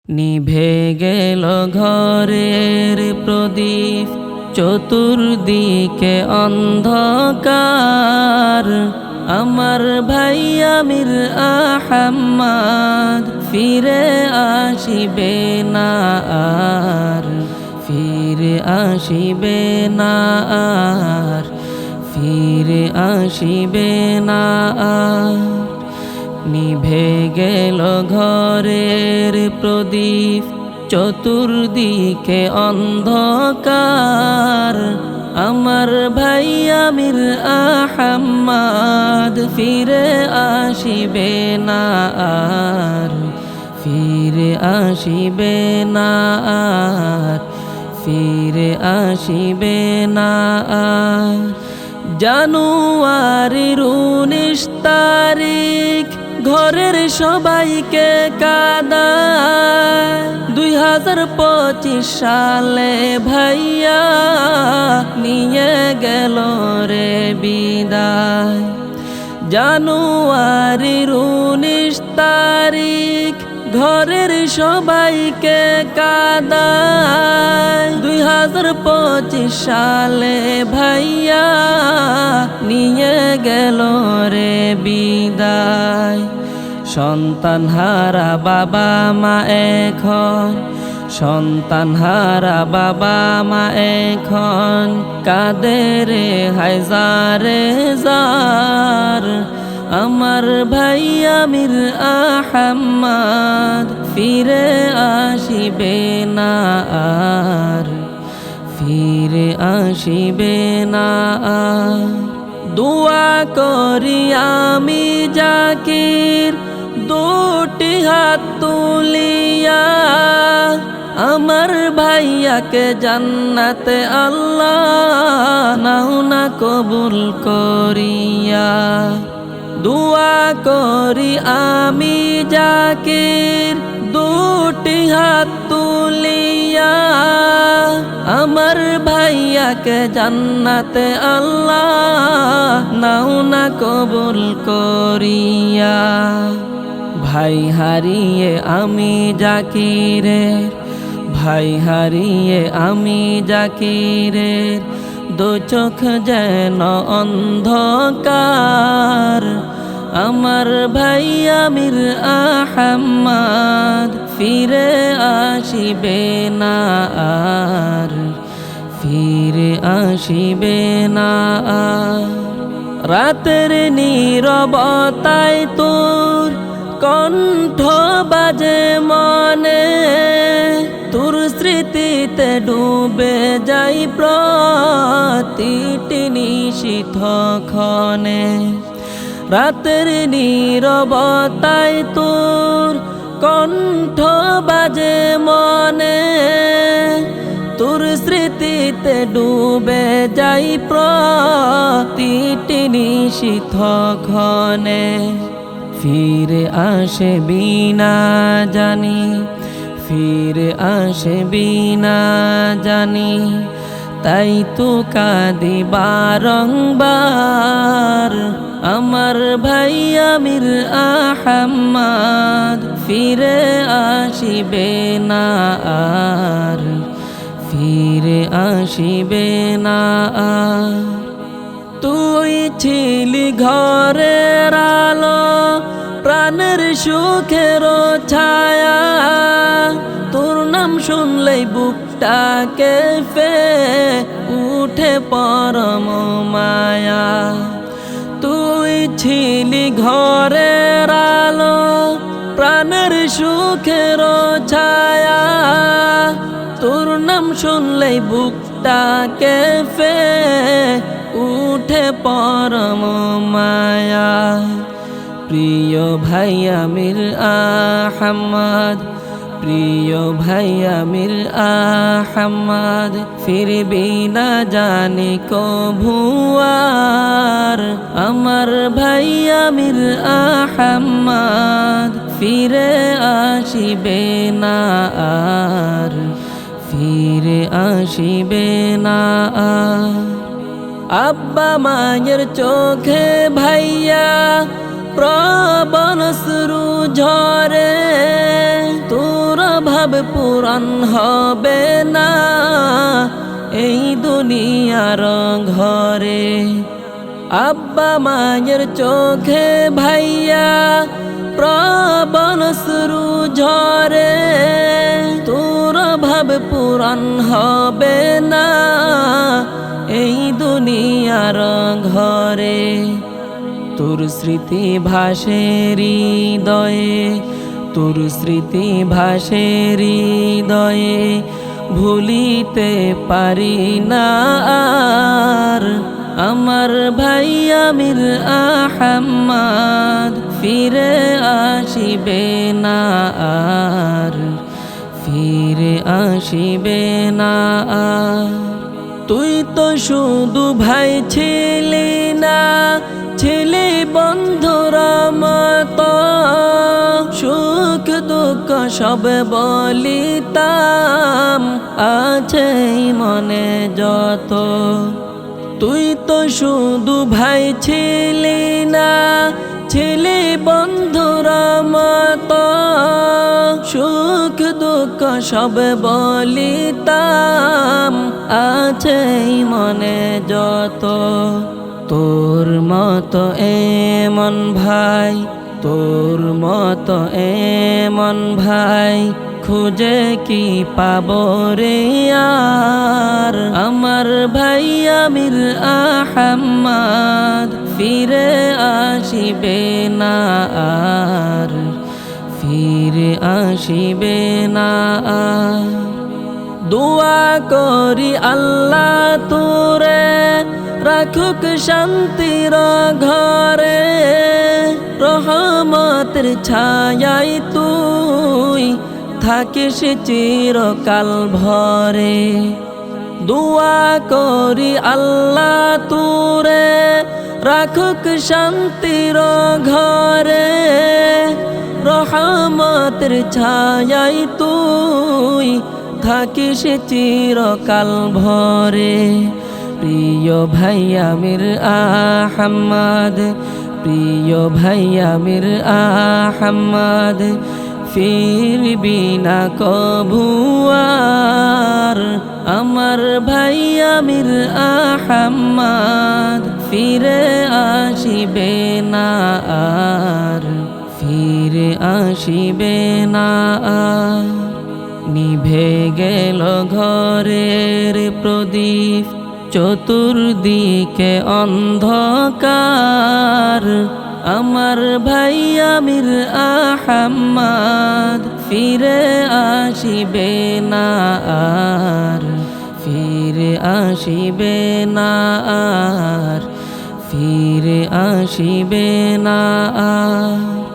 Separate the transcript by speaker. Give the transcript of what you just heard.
Speaker 1: নিভে গেল ঘরের প্রদীপ, চতুর্দিকে অন্ধকার। আমার ভাই আমির আহম্মদ ফিরে আসিবে না আর, ফিরে আসিবে না আর, ফিরে আসিবে না আর। নিভে গেল ঘরের প্রদীপ, চতুর্দিকে অন্ধকার। আমার ভাই আমির আহম্মদ ফিরে আসিবে না আর, ফিরে আসিবে না আর, ফিরে আসিবে না আর। জানুয়ারির 19 তারিখ ঘরের সবাইকে কাঁদায়। 2025 সালে ভাইয়া নিয়ে গেল রে বিদায়। জানুয়ারির 19 তারিখ ঘরের সবাইকে কাঁদায়। 2025 সালে ভাইয়া নিয়ে গেল রে বিদায়। সন্তান হারা বাবা মা এখন, সন্তান হারা বাবা মা এখন কাঁদে রে হাজারে জার। আমার ভাই আমির আহম্মদ ফিরে আসিবে না আর, ফিরে আসিবে না আর। দোয়া করি আমি জাকির দুটি হাত তুলিয়া, আমার ভাইয়াকে জান্নাতে আল্লাহ নাও না কবুল করিয়া। দোয়া করি আমি জাকির দুটি হাত তুলিয়া, আমার ভাইয়াকে জান্নাতে আল্লাহ নাও না কবুল করিয়া। ভাই হারিয়ে আমি জাকিরের, ভাই হারিয়ে আমি জাকিরের দু চোখ যেন অন্ধকার। আমার ভাই আমির আহম্মদ ফিরে আসিবে না আর, ফিরে আসিবে না আর। রাতের নীরবতায় তোর কণ্ঠ বাজে মনে, তোর স্মৃতিতে ডুবে যাই প্রতিটি নিশীথ ক্ষণে। রাতের নীরবতায় তোর কণ্ঠ বাজে মনে, তোর স্মৃতিতে ডুবে যাই প্রতিটি নিশীথ ক্ষণে। ফিরে আসবি না জানি, ফিরে আসবি না জানি, তাই তো কাঁদি বারংবার। আমার ভাই আমির আহম্মদ ফিরে আসিবে না আর, ফিরে আসিবে না আর। তুই ছিলি ঘরের আলো, প্রাণের সুখের ছায়া, তোর নাম শুনলেই বুকটা কেঁপে উঠে পরম মায়া। তুই ছিলি ঘরের আলো, প্রাণের সুখের ছায়া, তোর নাম শুনলেই বুকটা কেঁপে উঠে পরম মায়া। প্রিয় ভাই আমির আহম্মদ, প্রিয় ভাই আমির আহম্মদ ফিরবি না জানি কভু আর। আমার ভাই আমির আহম্মদ ফিরে আসিবে না আর, ফিরে আসিবে না আর। আব্বা মায়ের চোখে ভাইয়া প্রবল অশ্রু ঝরে, তোর ভাব পূরণ হবে না এই দুনিয়ার ঘরে। আব্বা মায়ের চোখে ভাইয়া প্রবল অশ্রু ঝরে, তোর ভাব পূরণ হবে না এই দুনিয়ার ঘরে। তোর স্মৃতি ভাসে হৃদয়ে, তোর স্মৃতি ভাসে হৃদয়ে, ভুলিতে পারি না আর আমার ভাই আমির আহমদ ফিরে আসিবে না আর, ফিরে আসিবে না আর। তুই তো শুধু ভাই ছিলি না, ছিলি বন্ধুরা মতো, সুখ দুঃখ সব বলিতাম আছে মনে যত। তুই তো শুধু ভাই ছিলি না, ছিলি বন্ধুরা মতো, সুখ দুঃখ সব বলিতাম আছে মনে যত। তোর মতো এমন ভাই, তোর মতো এমন ভাই খুঁজে কি পাবো রে আর। আমার ভাই আমির আহমদ ফিরে আসিবে না আর, ফিরে আসিবে না আর। দোয়া করি আল্লাহ তোরে রাখুক শান্তির ঘরে, রহমতের ছায়ায় তুই থাকিস চিরকাল ভরে। দোয়া করি আল্লাহ তোরে রাখুক শান্তির ঘরে, রহমতের ছায়ায় তুই থাকিস চিরকাল ভরে। প্রিয় ভাই আমির আহমদ, প্রিয় ভাই আমির আহমদ ফিরবি না কভু আর। আমার ভাই আমির আহমদ ফিরে আসিবে না আর, ফিরে আসিবে না আর। নিভে গেল ঘরের প্রদীপ, চতুর্দিকে অন্ধকার। আমার ভাই আমির আহমদ ফিরে আসিবে না আর, ফিরে আসিবে না আর, ফিরে আসিবে না আর।